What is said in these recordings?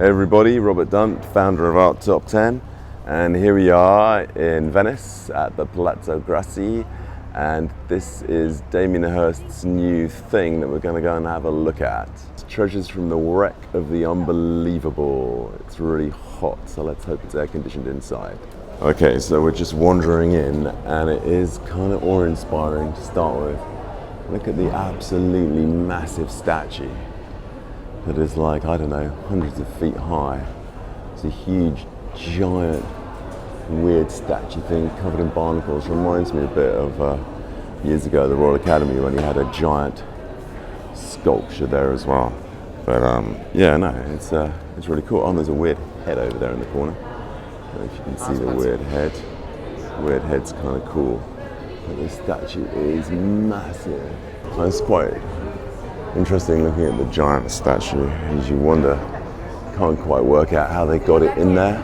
Hey everybody, Robert Dunt, founder of Art Top 10, and here we are in Venice at the Palazzo Grassi, and this is Damien Hirst's new thing that we're going to go and have a look at. It's treasures from the wreck of the Unbelieveable. It's really hot, so let's hope it's air conditioned inside. Okay, so we're just wandering in, and it is kind of awe-inspiring to start with. Look at the absolutely massive statue. That is like, I don't know, hundreds of feet high. It's a huge, giant, weird statue thing covered in barnacles. Reminds me a bit of years ago at the Royal Academy when you had a giant sculpture there as well. But yeah, no, it's really cool. Oh, there's a weird head over there in the corner. I don't know if you can see the weird head. The weird head's kind of cool. But this statue is massive. It's quite interesting looking at the giant statue, as you wonder, can't quite work out how they got it in there.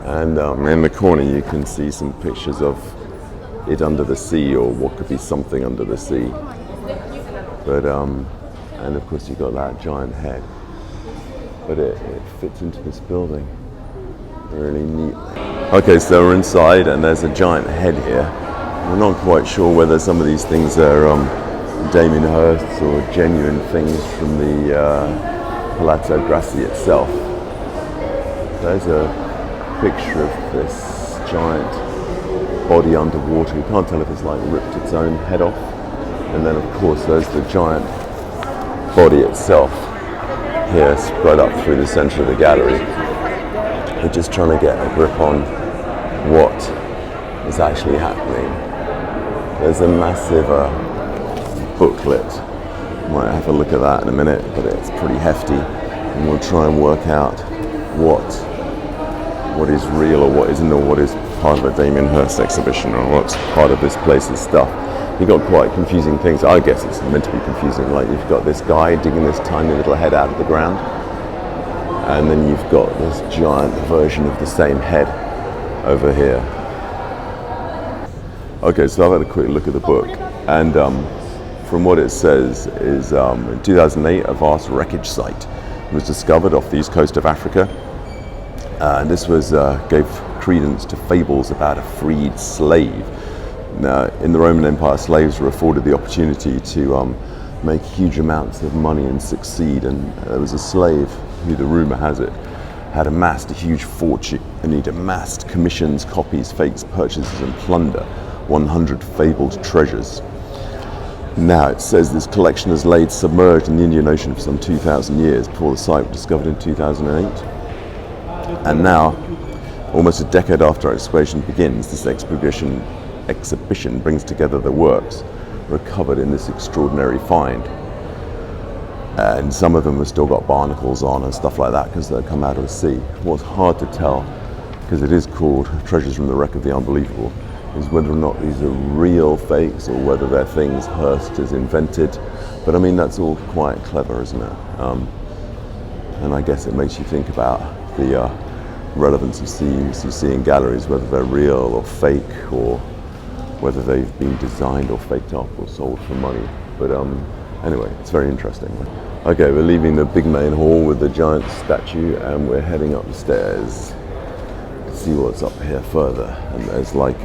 And in the corner you can see some pictures of it under the sea, or what could be something under the sea. But and of course you've got that giant head. But it fits into this building really neatly. Okay, so we're inside and there's a giant head here. We're not quite sure whether some of these things are Damien Hirst or genuine things from the Palazzo Grassi itself. There's a picture of this giant body underwater. You can't tell if it's like ripped its own head off. And then of course there's the giant body itself here spread up through the center of the gallery. We're just trying to get a grip on what is actually happening. There's a massive booklet. Might have a look at that in a minute, but it's pretty hefty, and we'll try and work out what is real or what isn't, or what is part of a Damien Hirst exhibition, or what's part of this place's stuff. You've got quite confusing things. I guess it's meant to be confusing. Like you've got this guy digging this tiny little head out of the ground, and then you've got this giant version of the same head over here. Okay, so I've had a quick look at the book, and from what it says is in 2008 a vast wreckage site was discovered off the east coast of Africa, and this was gave credence to fables about a freed slave. Now, in the Roman Empire, slaves were afforded the opportunity to make huge amounts of money and succeed, and there was a slave who, the rumor has it, had amassed a huge fortune, and he'd amassed commissions, copies, fakes, purchases and plunder, 100 fabled treasures. Now it says this collection has laid submerged in the Indian Ocean for some 2,000 years before the site was discovered in 2008. And now, almost a decade after our excavation begins, this exhibition brings together the works recovered in this extraordinary find. And some of them have still got barnacles on and stuff like that because they've come out of the sea. What's hard to tell, because it is called Treasures from the Wreck of the Unbelievable, is whether or not these are real fakes or whether they're things Hirst has invented. But I mean, that's all quite clever, isn't it? And I guess it makes you think about the relevance of things you see in galleries, whether they're real or fake, or whether they've been designed or faked up or sold for money. But anyway, it's very interesting. Okay, we're leaving the big main hall with the giant statue, and we're heading up the stairs to see what's up here further. And there's like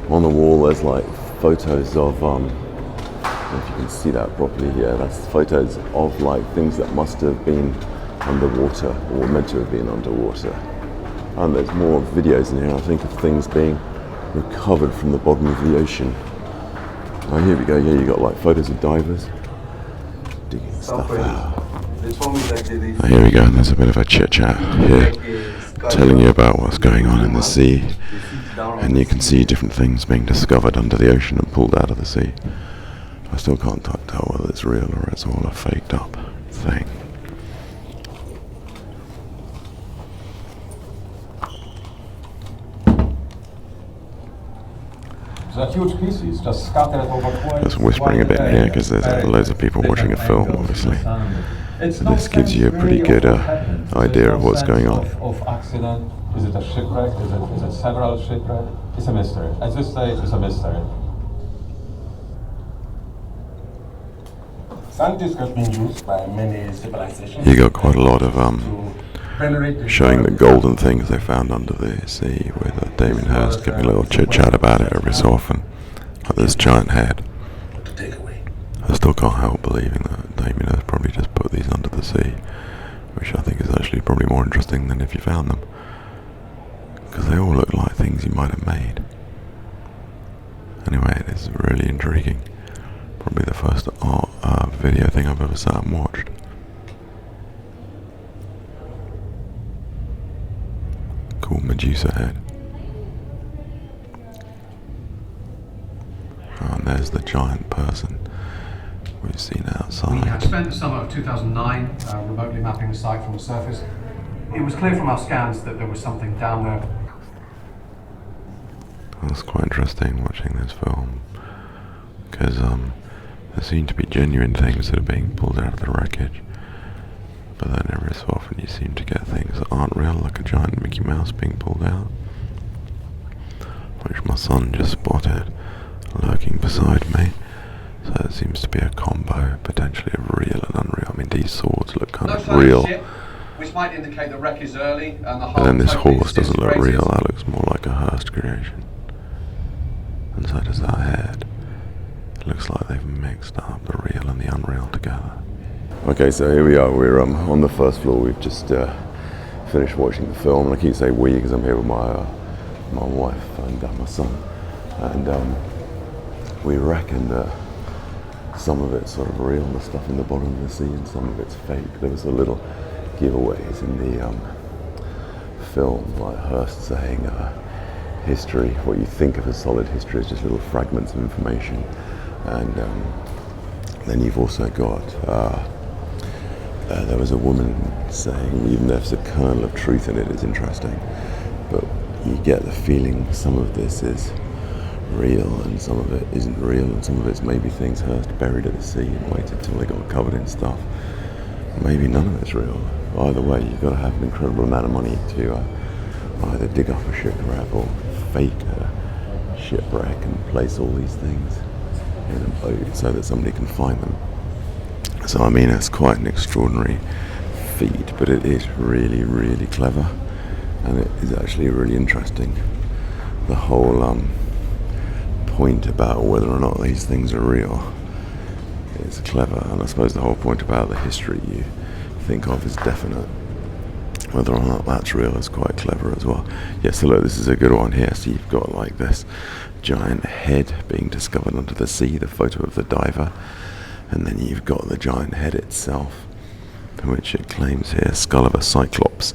on the wall there's like photos of, I don't know if you can see that properly here, that's photos of like things that must have been underwater or were meant to have been underwater. And there's more videos in here, I think, of things being recovered from the bottom of the ocean. Oh, here we go, here you got like photos of divers digging stuff out. Oh, here we go, and there's a bit of a chit chat here telling you about what's going on in the sea. And you can see different things being discovered under the ocean and pulled out of the sea. I still can't tell whether it's real or it's all a faked up thing. Just whispering a bit in here because there's loads of people watching a film, obviously. So this gives you a pretty good idea of what's going on. Is it a shipwreck? Is it several shipwrecks? It's a mystery. At this stage, it's a mystery. Scientists have been used by many civilizations. You got quite a lot of venerate showing the golden things they found under the sea, with Damien Hirst giving a little chit chat about it every so often, like this giant head. to take away. I still can't help believing that Damien Hirst probably just put these under the sea, which I think is actually probably more interesting than if you found them, because they all look like things you might have made. Anyway, it is really intriguing. Probably the first art video thing I've ever sat and watched. Cool Medusa head. Oh, and there's the giant person we've seen outside. We had spent the summer of 2009 remotely mapping the site from the surface. It was clear from our scans that there was something down there. That's quite interesting watching this film, because there seem to be genuine things that are being pulled out of the wreckage, but then every so often you seem to get things that aren't real, like a giant Mickey Mouse being pulled out, which my son just spotted lurking beside me. So it seems to be a combo potentially of real and unreal. I mean, these swords look kind of real, Which might indicate the wreck is early and the but then this horse doesn't look real. That looks more like a Hirst creation, and so does that head. It looks like they've mixed up the real and the unreal together. Okay, so here we are. We're on the first floor. We've just finished watching the film, and I keep saying we because I'm here with my wife and my son, and we reckon that some of it's sort of real, the stuff in the bottom of the sea, and some of it's fake. There was a little giveaways in the film, like Hirst saying history, what you think of as solid history is just little fragments of information. And then you've also got, there was a woman saying, even though there's a kernel of truth in it, it's interesting, but you get the feeling some of this is real and some of it isn't real, and some of it's maybe things Hirst buried at the sea and waited till they got covered in stuff. Maybe none of it's real. Either way, you've got to have an incredible amount of money to either dig up a shipwreck or fake a shipwreck and place all these things in a boat so that somebody can find them. So I mean, it's quite an extraordinary feat, but it is really, really clever, and it is actually really interesting. The whole point about whether or not these things are real is clever, and I suppose the whole point about the history you think of is definite. Whether or not that's real is quite clever as well. Yeah, so look, this is a good one here. So you've got like this giant head being discovered under the sea, the photo of the diver, and then you've got the giant head itself, which it claims here, skull of a Cyclops.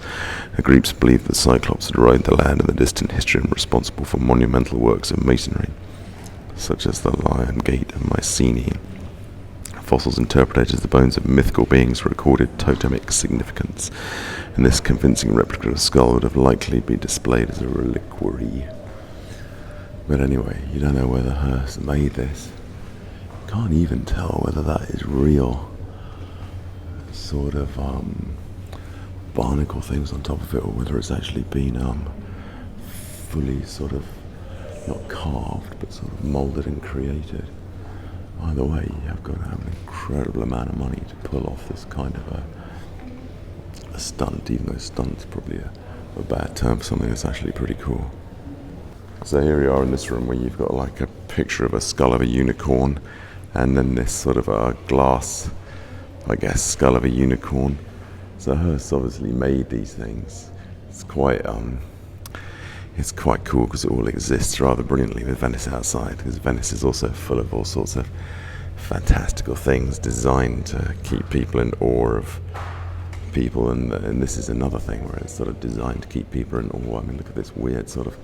The Greeks believed that Cyclops had rode the land in the distant history and responsible for monumental works of masonry, such as the Lion Gate of Mycenae. Fossils interpreted as the bones of mythical beings recorded totemic significance, and this convincing replica skull would have likely been displayed as a reliquary. But anyway, you don't know whether Hirst made this. You can't even tell whether that is real sort of barnacle things on top of it, or whether it's actually been fully sort of not carved but sort of moulded and created. Either way, you have got to have an incredible amount of money to pull off this kind of a stunt, even though stunt's probably a bad term for something that's actually pretty cool. So here we are in this room where you've got like a picture of a skull of a unicorn, and then this sort of a glass, I guess, skull of a unicorn. So Hirst obviously made these things. It's quite cool because it all exists rather brilliantly with Venice outside, because Venice is also full of all sorts of fantastical things designed to keep people in awe of people, and this is another thing where it's sort of designed to keep people in awe. I mean, look at this weird sort of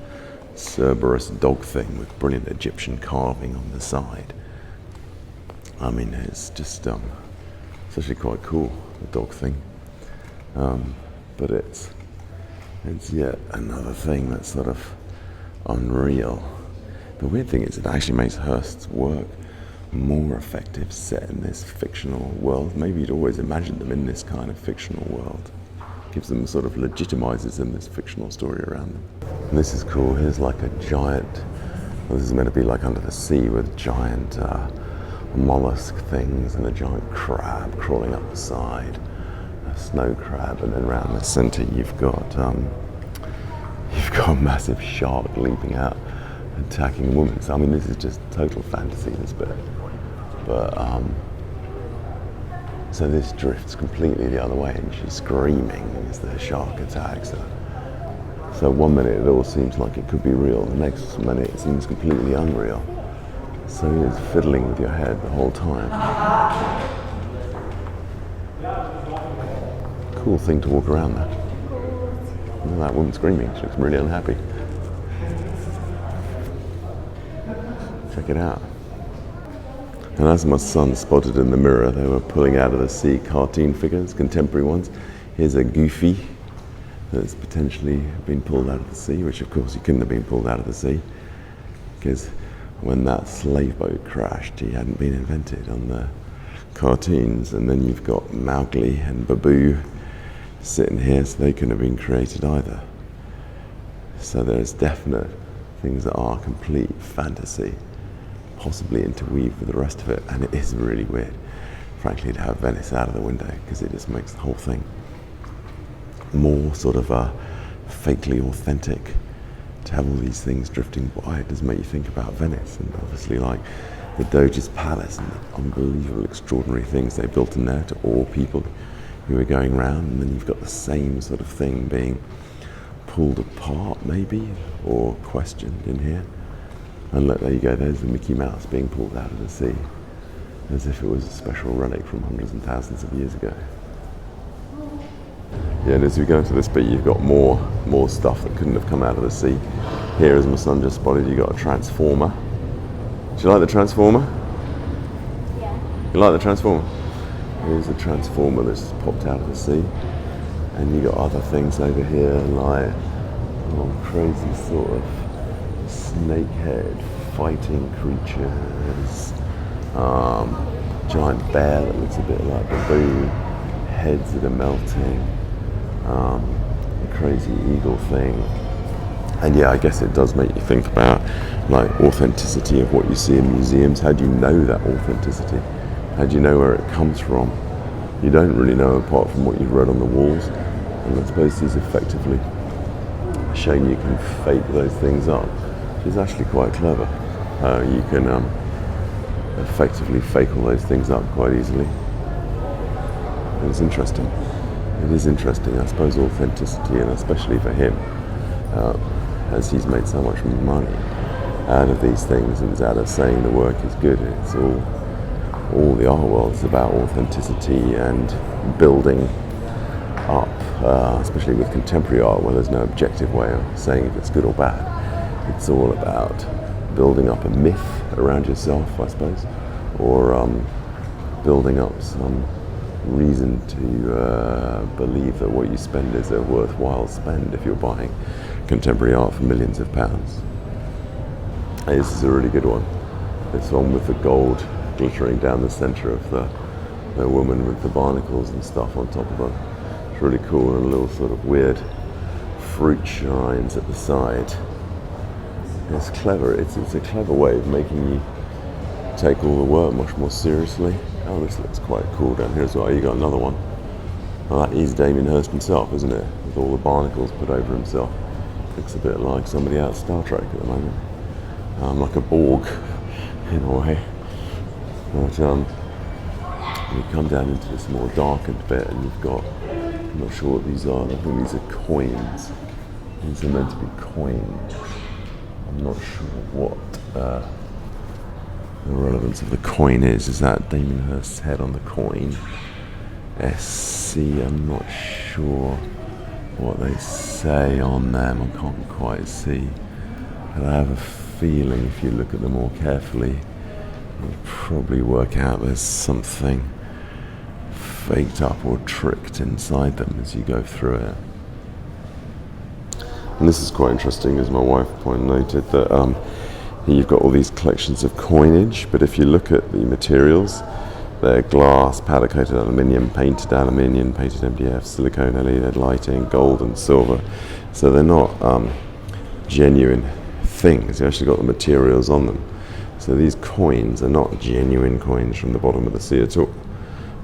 Cerberus dog thing with brilliant Egyptian carving on the side. I mean, it's just it's actually quite cool, the dog thing, but it's yet another thing that's sort of unreal. The weird thing is it actually makes Hirst's work more effective set in this fictional world. Maybe you'd always imagined them in this kind of fictional world. Gives them sort of legitimizes them, this fictional story around them. And this is cool. Here's like a giant, well, this is meant to be like under the sea with giant mollusk things and a giant crab crawling up the side, a snow crab, and then around the centre you've got a massive shark leaping out, attacking a woman. So I mean, this is just total fantasy, this bit. But so this drifts completely the other way, and she's screaming as the shark attacks her. So one minute it all seems like it could be real, the next minute it seems completely unreal. So it's fiddling with your head the whole time. Cool thing to walk around there. Look at that woman screaming, she looks really unhappy. Check it out. And as my son spotted in the mirror, they were pulling out of the sea cartoon figures, contemporary ones. Here's a Goofy that's potentially been pulled out of the sea, which of course he couldn't have been pulled out of the sea, because when that slave boat crashed, he hadn't been invented on the cartoons. And then you've got Mowgli and Babu sitting here, so they couldn't have been created either. So there's definite things that are complete fantasy, possibly interweave with the rest of it, and it is really weird, frankly, to have Venice out of the window, because it just makes the whole thing more sort of fakely authentic. To have all these things drifting by, it does make you think about Venice, and obviously like the Doge's palace and the unbelievable, extraordinary things they built in there to awe people who were going around. And then you've got the same sort of thing being pulled apart maybe, or questioned in here. And look, there you go, there's the Mickey Mouse being pulled out of the sea, as if it was a special relic from hundreds and thousands of years ago. Yeah, and as we go into this bit, you've got more stuff that couldn't have come out of the sea. Here, as my son just spotted, you got a transformer. Do you like the transformer? Yeah. You like the transformer? Here's a transformer that's just popped out of the sea. And you got other things over here, like crazy sort of snakehead fighting creatures. Giant bear that looks a bit like baboon. Heads that are melting. A crazy eagle thing. And yeah, I guess it does make you think about like authenticity of what you see in museums. How do you know that authenticity? How do you know where it comes from? You don't really know apart from what you've read on the walls. And I suppose he's effectively showing you can fake those things up, which is actually quite clever. You can effectively fake all those things up quite easily. And it's interesting. It is interesting, I suppose, authenticity, and especially for him, as he's made so much money out of these things and out of saying the work is good. It's all the art world is about authenticity and building up, especially with contemporary art where there's no objective way of saying if it's good or bad. It's all about building up a myth around yourself, I suppose, or building up some reason to believe that what you spend is a worthwhile spend if you're buying contemporary art for millions of pounds. And this is a really good one. This one with the gold glittering down the centre of the woman with the barnacles and stuff on top of her. It's really cool, and a little sort of weird fruit shrines at the side. It's clever. It's a clever way of making you take all the work much more seriously. Oh, this looks quite cool down here as well. You got another one. Well, that is Damien Hirst himself, isn't it? With all the barnacles put over himself. Looks a bit like somebody out of Star Trek at the moment. Like a Borg, in a way. But you come down into this more darkened bit, and you've got, I'm not sure what these are. I think these are coins. These are meant to be coins. I'm not sure what the relevance of the coin is. Is that Damien Hirst's head on the coin? SC, I'm not sure what they say on them. I can't quite see. But I have a feeling if you look at them more carefully, you'll probably work out there's something faked up or tricked inside them as you go through it. And this is quite interesting, as my wife noted, that you've got all these collections of coinage, but if you look at the materials, they're glass, powder-coated aluminium, painted MDF, silicone, LED lighting, gold and silver. So they're not genuine things. You actually got the materials on them. So these coins are not genuine coins from the bottom of the sea at all.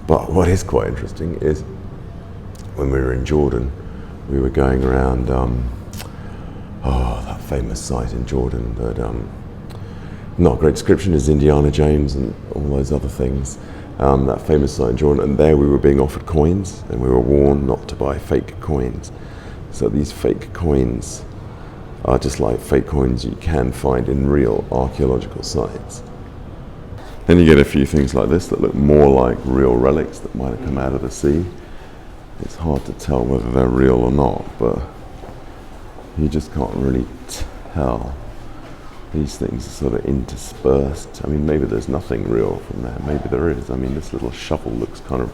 But what is quite interesting is when we were in Jordan, we were going around that famous site in Jordan that not a great description is Indiana Jones and all those other things. That famous site in Jordan, and there we were being offered coins, and we were warned not to buy fake coins. So these fake coins are just like fake coins you can find in real archaeological sites. Then you get a few things like this that look more like real relics that might have come out of the sea. It's hard to tell whether they're real or not, but you just can't really tell. These things are sort of interspersed. I mean, maybe there's nothing real from there. Maybe there is. I mean, this little shovel looks kind of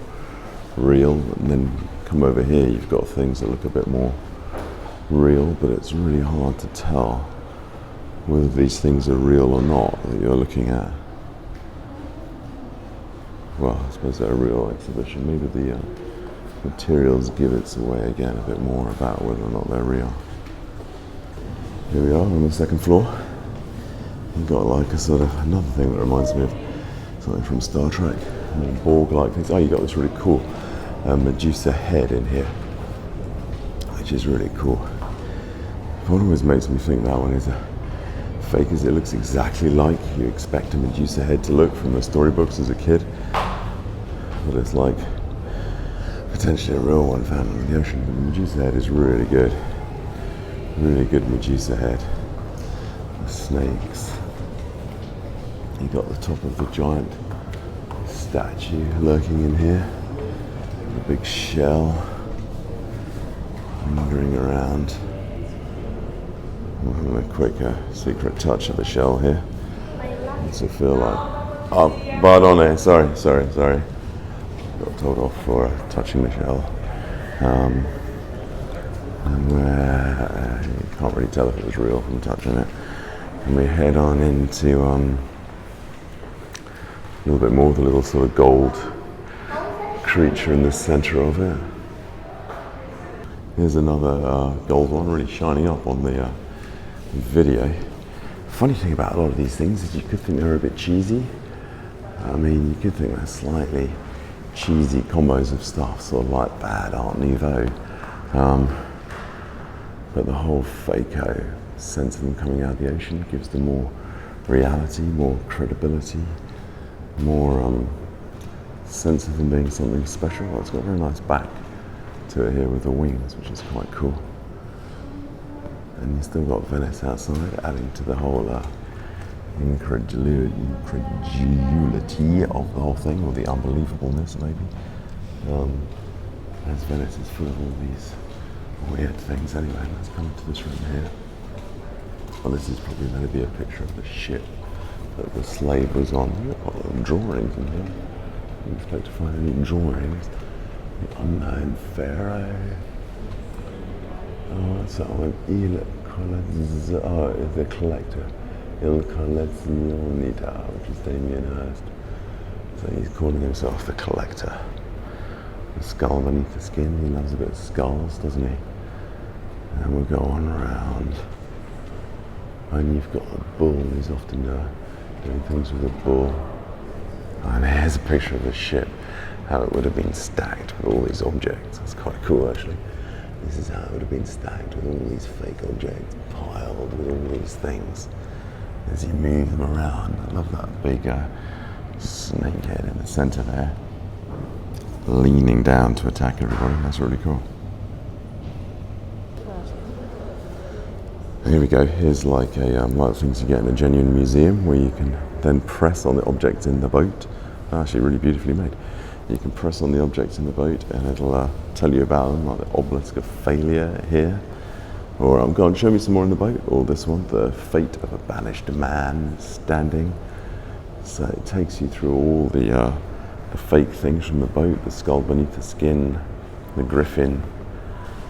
real, and then come over here, you've got things that look a bit more real, but it's really hard to tell whether these things are real or not that you're looking at. Well, I suppose they're a real exhibition. Maybe the materials give it away again a bit more about whether or not they're real. Here we are on the second floor. You've got like a sort of another thing that reminds me of something from Star Trek, Borg-like things. Oh, you got this really cool Medusa head in here, which is really cool. What always makes me think that one is a fake is it looks exactly like you expect a Medusa head to look from the storybooks as a kid, but it's like potentially a real one found in the ocean. But the Medusa head is really good Medusa head. The snakes. You got the top of the giant statue lurking in here, the big shell wandering around. I'm having a quick secret touch of the shell here. What's it feel like? Oh, pardon, sorry. Got told off for touching the shell. And you can't really tell if it was real from touching it. And we head on into a little bit more of the little sort of gold creature in the center of it. Here's another gold one, really shining up on the video. Funny thing about a lot of these things is you could think they're a bit cheesy. I mean, you could think they're slightly cheesy combos of stuff, sort of like bad Art Nouveau. But the whole Fako sense of them coming out of the ocean gives them more reality, more credibility, more sense of them being something special. Well, it's got a very nice back to it here with the wings, which is quite cool. And you've still got Venice outside, adding to the whole incredulity of the whole thing, or the unbelievableness maybe. As Venice is full of all these weird things anyway. Let's come to this room here. Well, this is probably going to be a picture of the ship that the slave was on. You've got drawings in here. You expect to find any drawings. The unknown pharaoh. Oh, it's that one. It's the collector. Il Collezionita, which is Damien Hirst. So he's calling himself the collector. The skull beneath the skin. He loves a bit of skulls, doesn't he? And we'll go on around. And you've got a bull. He's often doing things with a bull. And here's a picture of the ship, how it would have been stacked with all these objects. That's quite cool, actually. This is how it would have been stacked with all these fake objects, piled with all these things. As you move them around. I love that big snake head in the center there, leaning down to attack everybody. That's really cool. Here we go. Here's like a like things you get in a genuine museum, where you can then press on the objects in the boat. Actually, really beautifully made. You can press on the objects in the boat, and it'll tell you about them, like the obelisk of failure here. Or go on, show me some more in the boat. Or this one, the fate of a banished man standing. So it takes you through all the fake things from the boat, the skull beneath the skin, the griffin.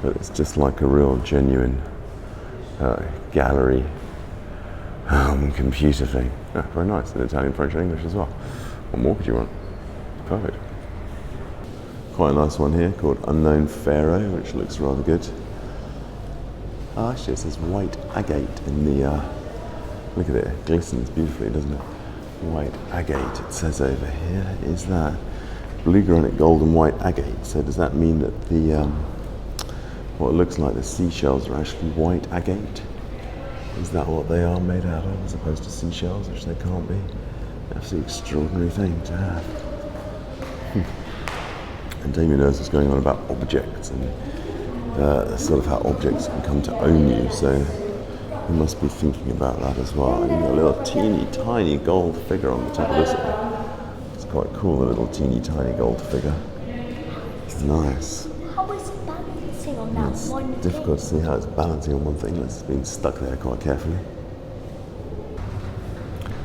But it's just like a real genuine gallery computer thing. Yeah, very nice. In Italian, French, and English as well. What more could you want? Perfect. Quite a nice one here called Unknown Pharaoh, which looks rather good. Oh, actually, it says white agate in the. Look at it, it glistens beautifully, doesn't it? white agate, it says over here. Is that blue granite, gold and white agate? So does that mean that the what looks like the seashells are actually white agate? Is that what they are made out of, as opposed to seashells, which they can't be? Absolutely extraordinary thing to have. And Damien Hirst is going on about objects and sort of how objects can come to own you. So you must be thinking about that as well. And you've got a little teeny tiny gold figure on the top of this one. It's quite cool, the little teeny tiny gold figure. It's nice. How is it balancing on that It's one difficult to thing? see how it's balancing on one thing. It's been stuck there quite carefully.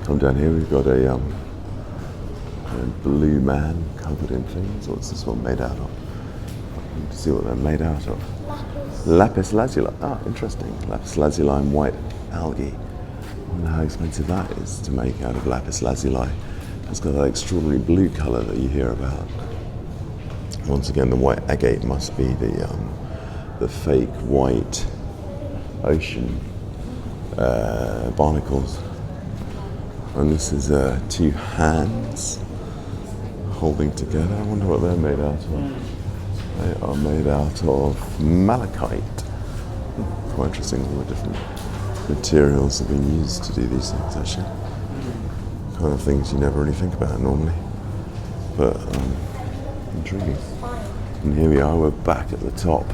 Come down here, we've got a blue man covered in things. What's this one made out of? Let's see what they're made out of. Lapis lazuli. Ah, interesting. Lapis lazuli and white algae. I wonder how expensive that is to make out of lapis lazuli. It's got that extraordinary blue colour that you hear about. Once again, the white agate must be the fake white ocean barnacles. And this is two hands holding together. I wonder what they're made out of. They are made out of malachite. Quite interesting, all the different materials have been used to do these things, actually. Kind of things you never really think about normally. But intriguing. And here we are, we're back at the top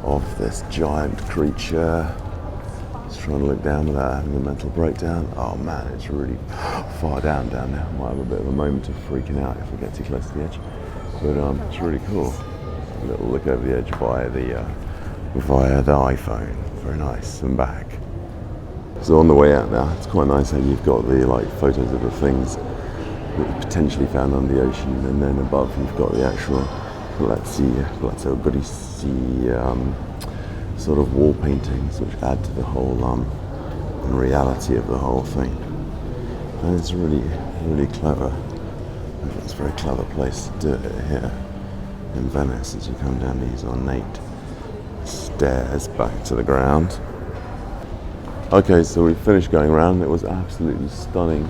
of this giant creature. Just trying to look down without having a mental breakdown. Oh man, it's really far down there. Might have a bit of a moment of freaking out if we get too close to the edge. But it's really cool. A little look over the edge via the iPhone. Very nice. And back. So on the way out now, it's quite nice how you've got the photos of the things that are potentially found under the ocean, and then above you've got the actual Palazzo Grassi sort of wall paintings, which add to the whole reality of the whole thing. And it's really, really clever. It's a very clever place to do it here in Venice as you come down these ornate stairs back to the ground. Okay, so we finished going around. It was an absolutely stunning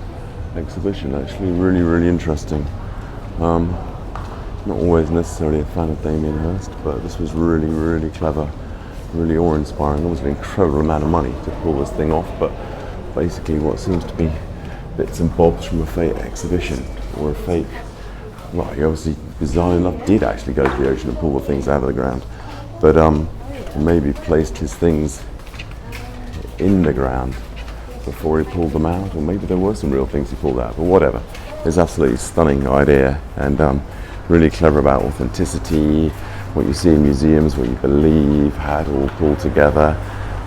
exhibition, actually, really, really interesting. Not always necessarily a fan of Damien Hirst, but this was really, really clever, really awe-inspiring. Obviously, an incredible amount of money to pull this thing off, but basically what seems to be bits and bobs from a fake exhibition, or a fake, well, he obviously, bizarre enough, did actually go to the ocean and pull the things out of the ground, but maybe placed his things in the ground before he pulled them out, or maybe there were some real things he pulled out, but whatever. It's absolutely stunning idea, and really clever about authenticity, what you see in museums, what you believe, how it all pulled together,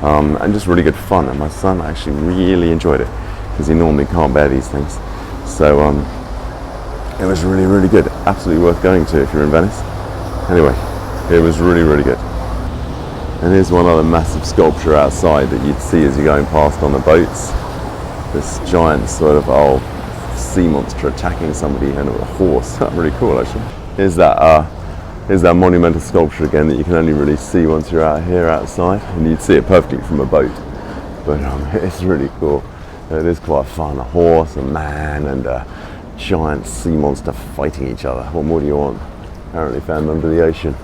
and just really good fun. And my son actually really enjoyed it, because he normally can't bear these things. So it was really, really good. Absolutely worth going to if you're in Venice. Anyway, it was really, really good. And here's one other massive sculpture outside that you'd see as you're going past on the boats. This giant sort of sea monster attacking somebody and a horse. That's really cool, actually. Here's that monumental sculpture again that you can only really see once you're out here outside, and you'd see it perfectly from a boat. But it's really cool. It is quite fun. A horse, a man, and a giant sea monster fighting each other. What more do you want? Apparently found under the ocean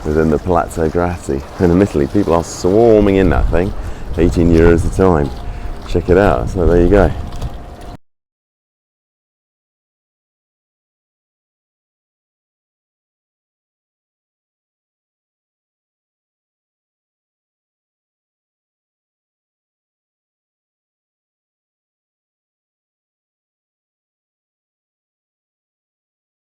within the Palazzo Grassi. And in Italy, people are swarming in that thing, 18 euros a time. Check it out. So there you go.